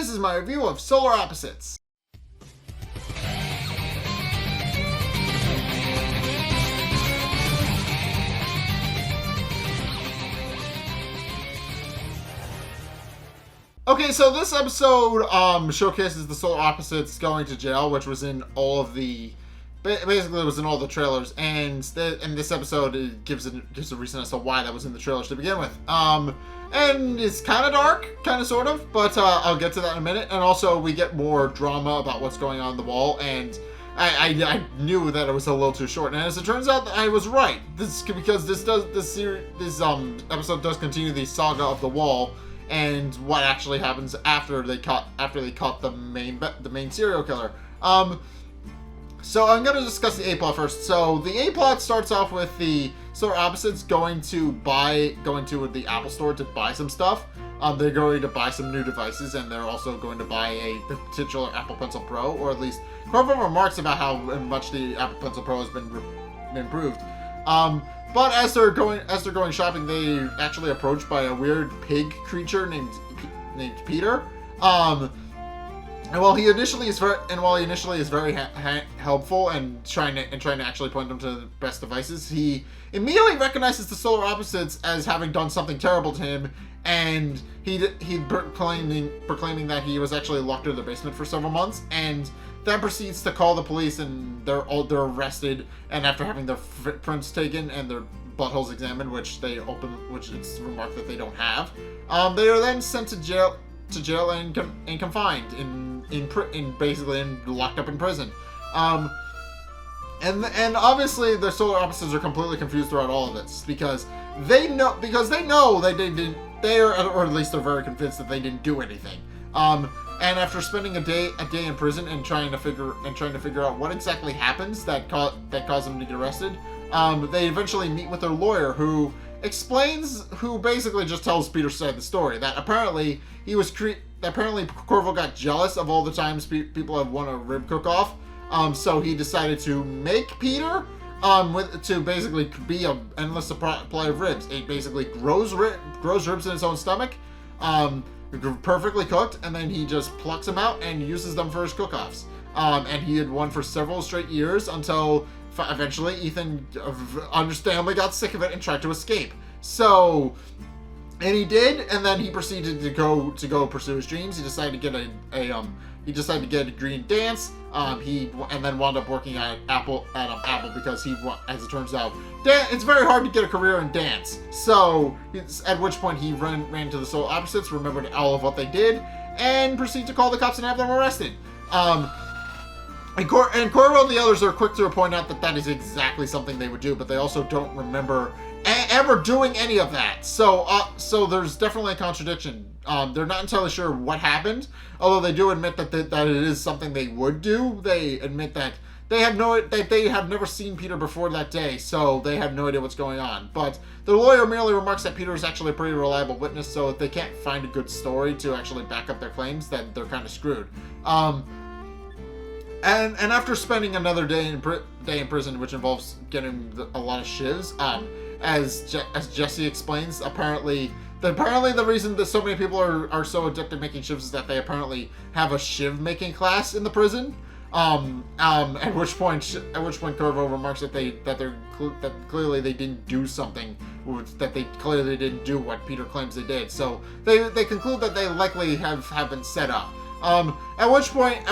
this is my review of Solar Opposites. Okay, so this episode showcases the Solar Opposites going to jail, which was in all of the... Basically, it was in all the trailers, and in this episode, it gives a reason as to why that was in the trailers to begin with. And it's kind of dark, kind of, sort of, but I'll get to that in a minute. And also, we get more drama about what's going on the wall, and I knew that it was a little too short. And as it turns out, I was right. Because this episode does continue the saga of the wall, and what actually happens after they caught the main serial killer. So I'm going to discuss the A-plot first. So the A-plot starts off with the Solar Opposites going to the Apple store to buy some stuff. They're going to buy some new devices, and they're also going to buy a titular Apple Pencil Pro, or at least Corvo remarks about how much the Apple Pencil Pro has been improved. But as they're going shopping, they actually approached by a weird pig creature named Peter. And while he initially is very helpful and trying to actually point them to the best devices, he immediately recognizes the Solar Opposites as having done something terrible to him, and he proclaiming that he was actually locked in the basement for several months, and then proceeds to call the police, and they're arrested, and after having their footprints taken and their buttholes examined, which it's remarked that they don't have, they are then sent to jail and confined basically locked up in prison. And obviously the Solar Opposites are completely confused throughout all of this because they know they didn't, or at least they're very convinced that they didn't do anything. And after spending a day in prison and trying to figure out what exactly happens that caused them to get arrested, they eventually meet with their lawyer, who basically just tells Peter's side of the story, that apparently Corvo got jealous of all the times people have won a rib cook-off, so he decided to make Peter to basically be an endless supply of ribs. It basically grows ribs in his own stomach, perfectly cooked, and then he just plucks them out and uses them for his cook-offs. And he had one for several straight years until eventually Ethan understandably got sick of it and tried to escape. And he did, and then he proceeded to go pursue his dreams. He decided to get a degree in dance. And then wound up working at Apple because as it turns out, it's very hard to get a career in dance. So at which point he ran to the Solar Opposites, remembered all of what they did, and proceeded to call the cops and have them arrested. And Corvo and the others are quick to point out that is exactly something they would do, but they also don't remember ever doing any of that. So there's definitely a contradiction. They're not entirely sure what happened, although they do admit that it is something they would do. They admit that they have never seen Peter before that day, so they have no idea what's going on. But the lawyer merely remarks that Peter is actually a pretty reliable witness, so if they can't find a good story to actually back up their claims, then they're kind of screwed. And after spending another day in prison, which involves getting a lot of shivs, as Jesse explains, apparently the reason that so many people are so adept at making shivs is that they apparently have a shiv making class in the prison. At which point Corvo remarks that clearly they didn't do something, that they clearly didn't do what Peter claims they did. So they conclude that they likely have been set up. At which point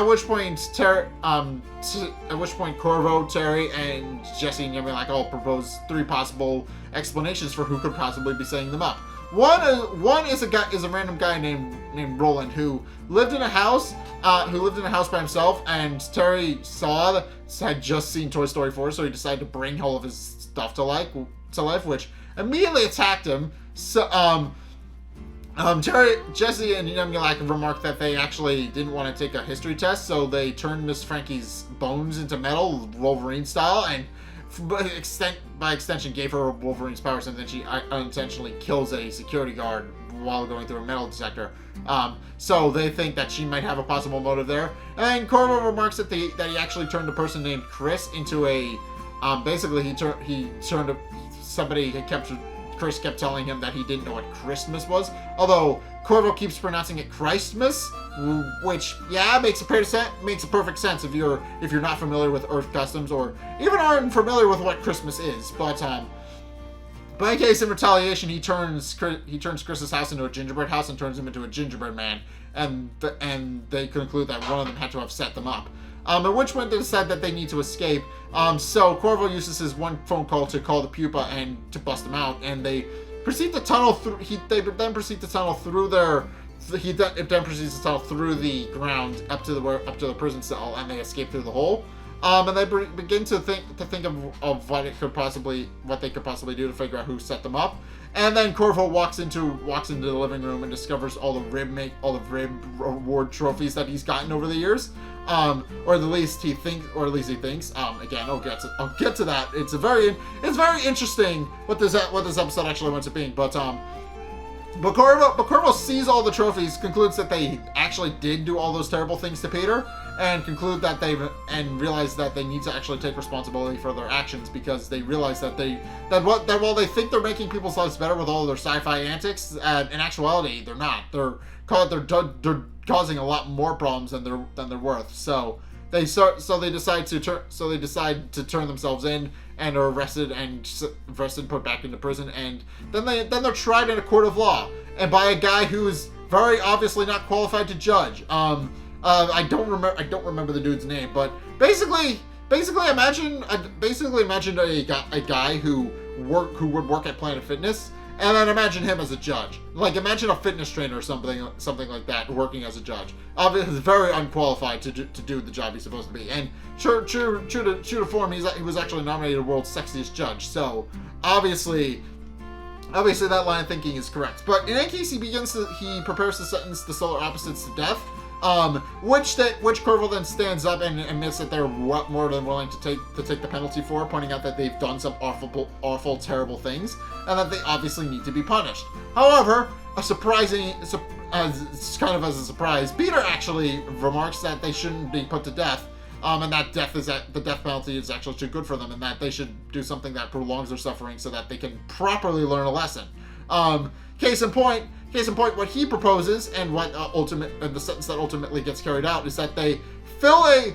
Corvo, Terry, and Jesse and Yemi all propose three possible explanations for who could possibly be setting them up. One is a random guy named Roland who lived in a house by himself, and Terry had just seen Toy Story 4, so he decided to bring all of his stuff to life, which immediately attacked him. So Terry, Jesse, and Yemi remarked that they actually didn't want to take a history test, so they turned Miss Frankie's bones into metal, Wolverine style, and by extension gave her Wolverine's powers, and then she unintentionally kills a security guard while going through a metal detector. So they think that she might have a possible motive there. And then Corvo remarks that he actually turned a person named Chris into a basically he turned somebody. He captured Chris kept telling him that he didn't know what Christmas was. Although Corvo keeps pronouncing it Christmas, which makes a perfect sense if you're not familiar with Earth customs or even aren't familiar with what Christmas is. But in case in retaliation, he turns Chris's house into a gingerbread house and turns him into a gingerbread man, and they conclude that one of them had to have set them up. At which point they decide that they need to escape. So Corvo uses his one phone call to call the pupa and to bust them out, and they proceed to tunnel through. They then proceed to tunnel through through the ground up to the prison cell, and they escape through the hole. And they begin to think of what they could possibly do to figure out who set them up. And then Corvo walks into the living room and discovers all the rib award trophies that he's gotten over the years. Or at least he thinks. Again, I'll get to that. It's very interesting what this episode actually winds up being. But Corvo sees all the trophies, concludes that they actually did do all those terrible things to Peter, and realize that they need to actually take responsibility for their actions, because they realize that while they think they're making people's lives better with all their sci-fi antics, in actuality they're not. They're causing a lot more problems than they're worth. So they decide to turn themselves in and are arrested and put back into prison, and then they're tried in a court of law and by a guy who is very obviously not qualified to judge. I don't remember the dude's name, but basically imagine a guy who would work at Planet Fitness, and then imagine him as a judge. Like, imagine a fitness trainer or something like that working as a judge. Obviously, very unqualified to do the job he's supposed to be. And true to form, he was actually nominated World's Sexiest Judge. So obviously that line of thinking is correct. But in any case, he prepares to sentence the solar opposites to death. Which Corvo then stands up and admits that they're more than willing to take the penalty for, pointing out that they've done some awful, terrible things, and that they obviously need to be punished. However, as a surprise, Peter actually remarks that they shouldn't be put to death, and that the death penalty is actually too good for them, and that they should do something that prolongs their suffering so that they can properly learn a lesson. Case in point, what he proposes, and the sentence that ultimately gets carried out, is that they fill a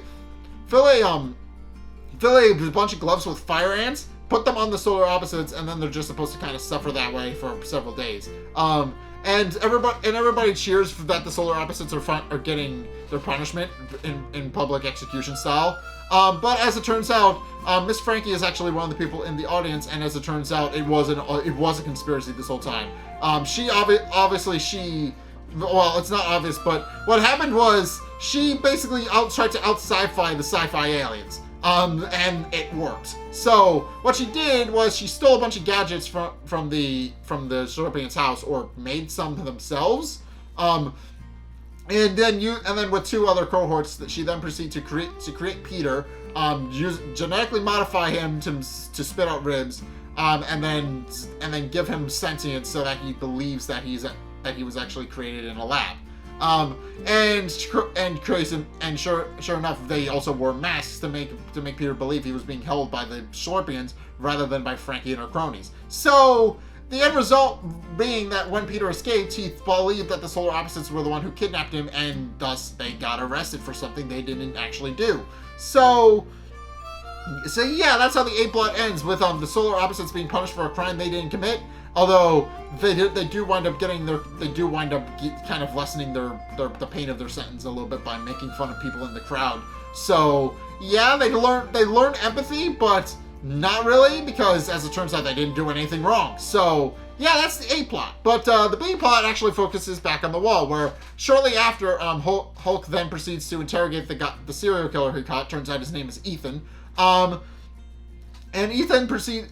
bunch of gloves with fire ants, put them on the solar opposites, and then they're just supposed to kind of suffer that way for several days. And everybody cheers that the solar opposites are getting their punishment in public execution style. But as it turns out, Miss Frankie is actually one of the people in the audience, and as it turns out, it was a conspiracy this whole time. It's not obvious, but what happened was she basically tried to out-sci-fi the sci-fi aliens. And it worked. So what she did was she stole a bunch of gadgets from the Scorpion's house, or made some themselves. And then with two other cohorts, that she then proceeded to create Peter, genetically modify him to spit out ribs, and then give him sentience so that he believes that he was actually created in a lab. And sure enough, they also wore masks to make Peter believe he was being held by the Scorpions rather than by Frankie and her cronies. So the end result being that when Peter escaped, he believed that the solar opposites were the one who kidnapped him, and thus they got arrested for something they didn't actually do. So yeah, that's how the A-plot ends, with the solar opposites being punished for a crime they didn't commit. Although they do wind up kind of lessening the pain of their sentence a little bit by making fun of people in the crowd. So yeah, they learn empathy, but not really, because as it turns out, they didn't do anything wrong. So yeah, that's the A plot. But the B plot actually focuses back on the wall, where shortly after, Halk then proceeds to interrogate the serial killer he caught. Turns out his name is Ethan. And Ethan Halk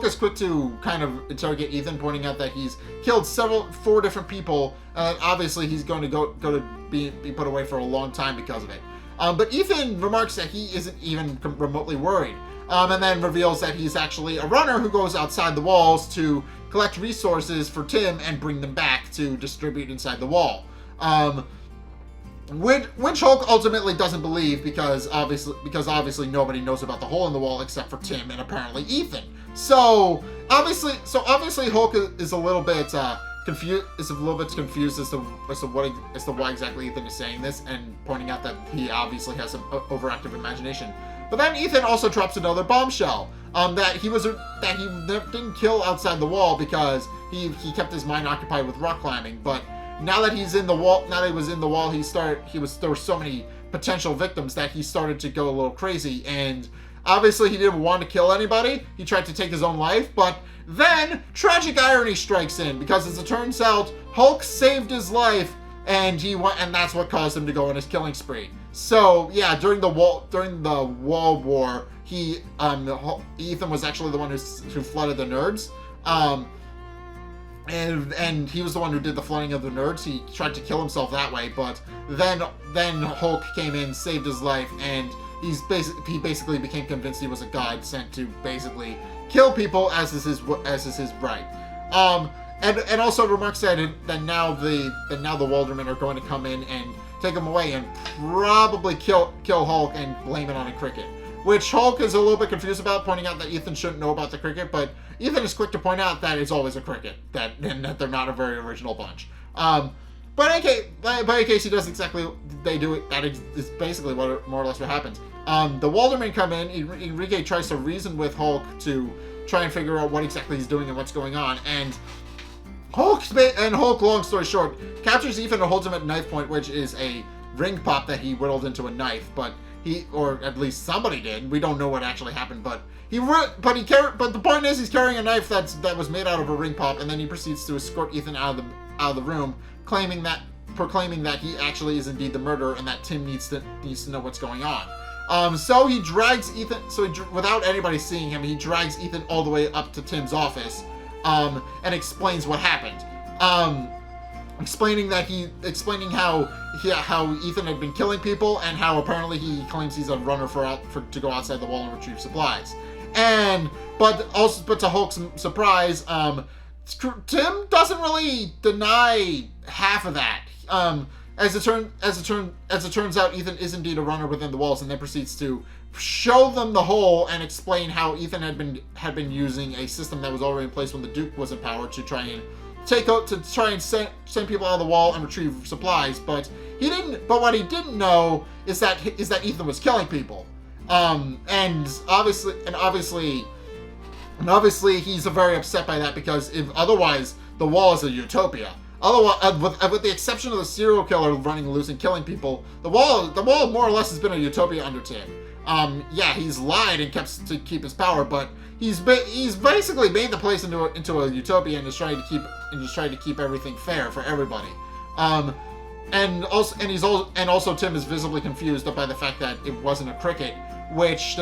is quick to kind of interrogate Ethan, pointing out that he's killed 4 different people, and obviously he's going to go to be put away for a long time because of it. But Ethan remarks that he isn't even remotely worried, and then reveals that he's actually a runner who goes outside the walls to collect resources for Tim and bring them back to distribute inside the wall. Which Halk ultimately doesn't believe, because obviously nobody knows about the hole in the wall except for Tim and apparently Ethan. So obviously Hulk is a little bit confused. Is a little bit confused as to why exactly Ethan is saying this, and pointing out that he obviously has some overactive imagination. But then Ethan also drops another bombshell. That he didn't kill outside the wall because he kept his mind occupied with rock climbing. But now that he was in the wall, there were so many potential victims that he started to go a little crazy. And obviously he didn't want to kill anybody. He tried to take his own life, but then tragic irony strikes in, because as it turns out, Hulk saved his life, and that's what caused him to go on his killing spree. So yeah, during the wall war, Ethan was actually the one who flooded the nerds. And he was the one who did the flooding of the nerds. He tried to kill himself that way, but then Hulk came in, saved his life, and he basically became convinced he was a god sent to basically kill people, as is his right. And also remarks that now the Waldermen are going to come in and take him away and probably kill Hulk and blame it on a cricket. Which Hulk is a little bit confused about, pointing out that Ethan shouldn't know about the cricket, but Ethan is quick to point out that it's always a cricket, and that they're not a very original bunch. But in case he does exactly, they do it. That is basically more or less what happens. The Waldermen come in. Enrique tries to reason with Hulk to try and figure out what exactly he's doing and what's going on. And Hulk, long story short, captures Ethan and holds him at knife point, which is a ring pop that he whittled into a knife. But or at least somebody did. We don't know what actually happened, but the point is, he's carrying a knife that was made out of a ring pop, and then he proceeds to escort Ethan out of the room, proclaiming that he actually is indeed the murderer, and that Tim needs to know what's going on. So he drags Ethan. Without anybody seeing him, he drags Ethan all the way up to Tim's office, and explains what happened. Explaining how Ethan had been killing people, and how apparently he claims he's a runner to go outside the wall and retrieve supplies. But to Hulk's surprise, Tim doesn't really deny half of that. As it turns out, Ethan is indeed a runner within the walls, and then proceeds to show them the hole and explain how Ethan had been using a system that was already in place when the Duke was in power to try and send people out of the wall and retrieve supplies. But what he didn't know is that Ethan was killing people. And obviously he's very upset by that, because otherwise the wall is a utopia. Otherwise, with the exception of the serial killer running loose and killing people, the wall more or less has been a utopia under Tim. Yeah, he's lied and kept to keep his power, but he's basically made the place into a utopia, and is trying to keep everything fair for everybody. And also Tim is visibly confused by the fact that it wasn't a cricket, which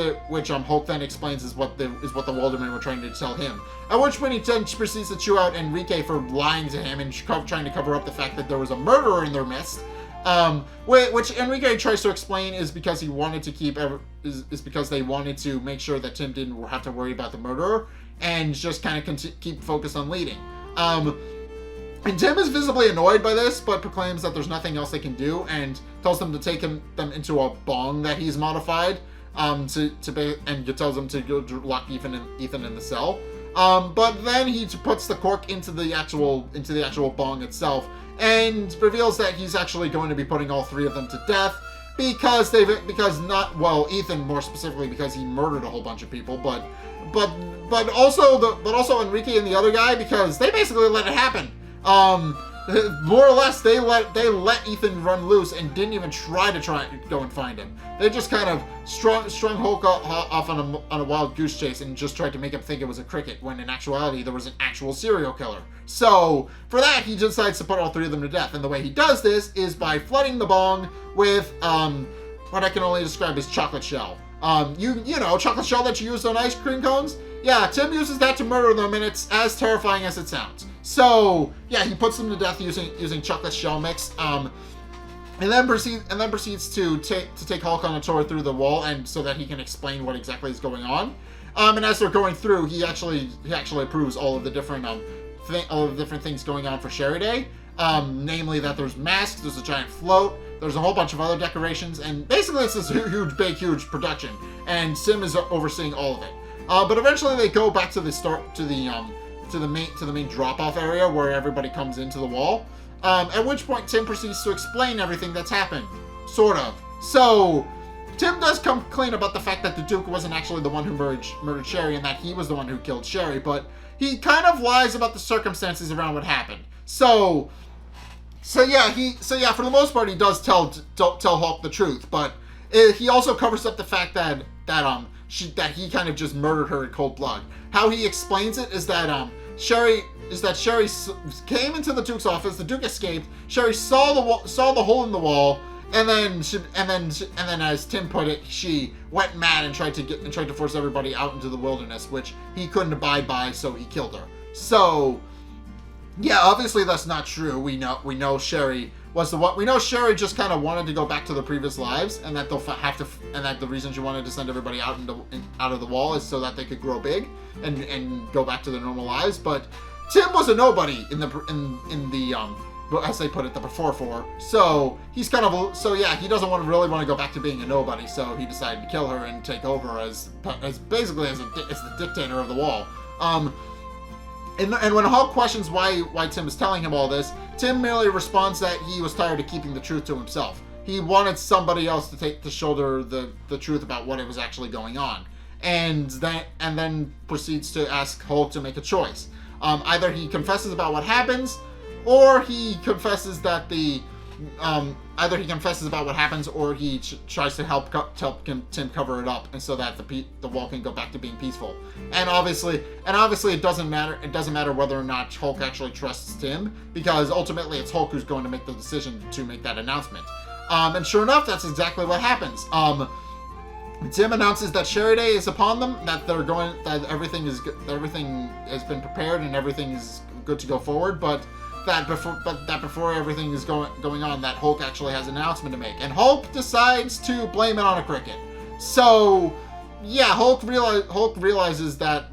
Hulk then explains is what the Waldermen were trying to tell him. At which point he then proceeds to chew out Enrique for lying to him and trying to cover up the fact that there was a murderer in their midst. Which Enrique tries to explain is because he wanted to because they wanted to make sure that Tim didn't have to worry about the murderer, and just kind of keep focused on leading. And Tim is visibly annoyed by this, but proclaims that there's nothing else they can do, and tells them to take them into a bong that he's modified, and tells them to go lock Ethan in the cell. But then he puts the cork into the actual bong itself, and reveals that he's actually going to be putting all three of them to death, Ethan more specifically, because he murdered a whole bunch of people, but also Enrique and the other guy, because they basically let it happen. More or less, they let Ethan run loose and didn't even try to go and find him. They just kind of strung Hulk off on a wild goose chase, and just tried to make him think it was a cricket, when in actuality there was an actual serial killer. So for that, he decides to put all three of them to death, and the way he does this is by flooding the bong with what I can only describe as chocolate shell. You know, chocolate shell that you use on ice cream cones? Yeah, Tim uses that to murder them, and it's as terrifying as it sounds. So yeah, he puts them to death using chocolate shell mix, and then proceeds to take Hulk on a tour through the wall, and so that he can explain what exactly is going on. And as they're going through, he actually approves all of the different things going on for Sherry Day. Namely that there's masks, there's a giant float, there's a whole bunch of other decorations, and basically it's this huge production, and Tim is overseeing all of it. But eventually they go back to the start to the main drop-off area where everybody comes into the wall. At which point Tim proceeds to explain everything that's happened, sort of. So Tim does come clean about the fact that the Duke wasn't actually the one who murdered Sherry and that he was the one who killed Sherry, but he kind of lies about the circumstances around what happened. So yeah, for the most part, he does tell Halk the truth, but he also covers up the fact that he kind of just murdered her in cold blood. How he explains it is that Sherry came into the Duke's office. The Duke escaped. Sherry saw the hole in the wall, and then, as Tim put it, she went mad and tried to force everybody out into the wilderness, which he couldn't abide by, so he killed her. So, yeah, obviously that's not true. We know Sherry was the one. We know Sherry just kind of wanted to go back to their previous lives, and that and that the reason she wanted to send everybody out of the wall is so that they could grow big and go back to their normal lives. But Tim was a nobody in the as they put it, the before four. So he's he doesn't really want to go back to being a nobody. So he decided to kill her and take over as basically as the dictator of the wall. And when Halk questions why Tim is telling him all this, Tim merely responds that he was tired of keeping the truth to himself. He wanted somebody else to shoulder the truth about what was actually going on, and then proceeds to ask Halk to make a choice. Either he confesses about what happens, or he confesses that or he tries to help Tim cover it up, and so that the wall can go back to being peaceful. And obviously it doesn't matter. It doesn't matter whether or not Halk actually trusts Tim, because ultimately it's Halk who's going to make the decision to make that announcement. And sure enough, that's exactly what happens. Tim announces that Sherry Day is upon them, that everything has been prepared and everything is good to go forward, but that before everything is going on, that Halk actually has an announcement to make, and Halk decides to blame it on a cricket. So yeah, Halk realizes that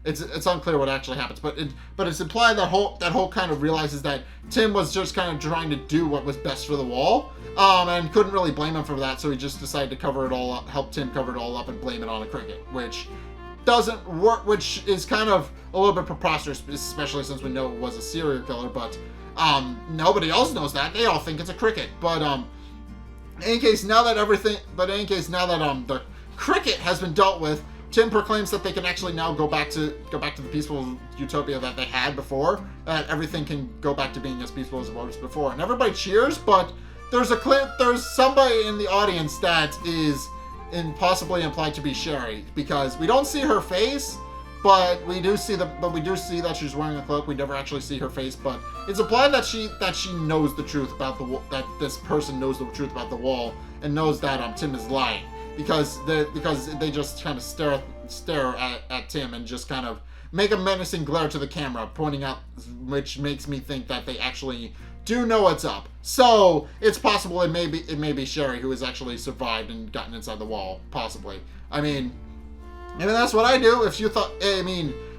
it's unclear what actually happens, but it's implied that Halk kind of realizes that Tim was just kind of trying to do what was best for the wall, and couldn't really blame him for that, so he just decided to cover it all up, help Tim cover it all up, and blame it on a cricket, which doesn't work, which is kind of a little bit preposterous, especially since we know it was a serial killer, but nobody else knows that. They all think it's a cricket. But in any case, now that the cricket has been dealt with, Tim proclaims that they can actually now go back to the peaceful utopia that they had before, that everything can go back to being as peaceful as it was before. And everybody cheers, but there's somebody in the audience that is possibly implied to be Sherry, because we don't see her face, but we do see that she's wearing a cloak. We never actually see her face, but it's implied that she knows the truth about that this person knows the truth about the wall and knows that Tim is lying, because they just kind of stare at Tim and just kind of make a menacing glare to the camera, pointing out, which makes me think that they actually do know what's up. So it's possible it may be Sherry who has actually survived and gotten inside the wall, possibly. I mean, maybe that's what I do. If you thought,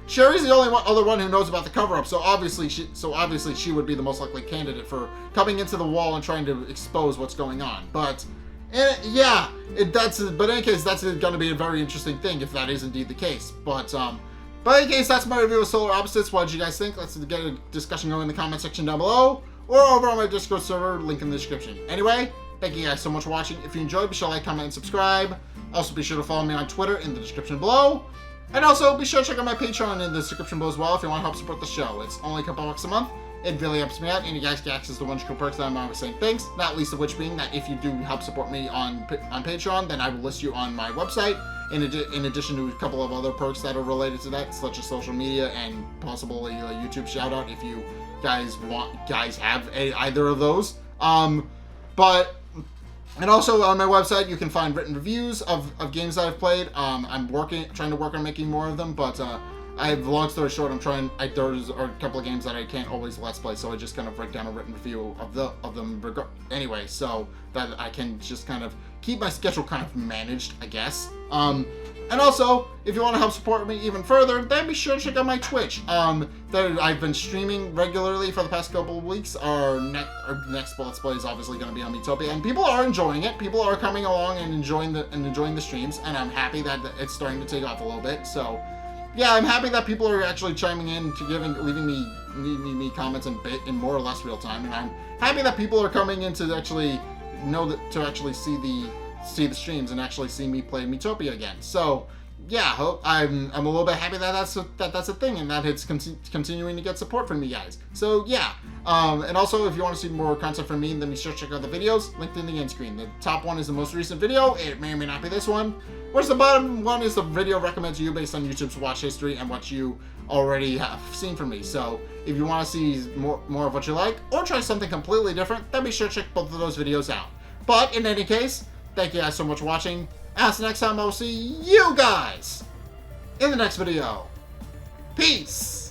Sherry's the only other one who knows about the cover-up, so obviously she would be the most likely candidate for coming into the wall and trying to expose what's going on. But but in any case, that's going to be a very interesting thing if that is indeed the case. But in any case, that's my review of Solar Opposites. What did you guys think? Let's get a discussion going in the comment section down below, or over on my Discord server, link in the description. Anyway, thank you guys so much for watching. If you enjoyed, be sure to like, comment, and subscribe. Also, be sure to follow me on Twitter in the description below. And also, be sure to check out my Patreon in the description below as well if you want to help support the show. It's only a couple bucks a month. It really helps me out, and you guys get access to a bunch of cool perks that I'm always saying thanks, not least of which being that if you do help support me on Patreon, then I will list you on my website, in addition to a couple of other perks that are related to that, such as social media and possibly a YouTube shout-out if you guys have either of those. And also on my website you can find written reviews of games that I've played. I'm trying to work on making more of them, but long story short, there's a couple of games that I can't always let's play, so I just kind of break down a written review of them anyway, so that I can just kind of keep my schedule kind of managed, I guess. And also, if you want to help support me even further, then be sure to check out my Twitch. That I've been streaming regularly for the past couple of weeks. Our next Let's Play is obviously going to be on Miitopia, and people are enjoying it. People are coming along and enjoying the streams, and I'm happy that it's starting to take off a little bit. So, yeah, I'm happy that people are actually chiming in to leaving me comments in more or less real time, and I'm happy that people are coming in to actually see the streams and actually see me play Miitopia again. So, yeah, I'm a little bit happy that that's a thing and that it's continuing to get support from you guys. So, yeah. And also, if you want to see more content from me, then be sure to check out the videos linked in the end screen. The top one is the most recent video. It may or may not be this one. Whereas the bottom one is the video recommended to you based on YouTube's watch history and what you already have seen from me. So, if you want to see more of what you like or try something completely different, then be sure to check both of those videos out. But, in any case, thank you guys so much for watching. As next time, I'll see you guys in the next video. Peace!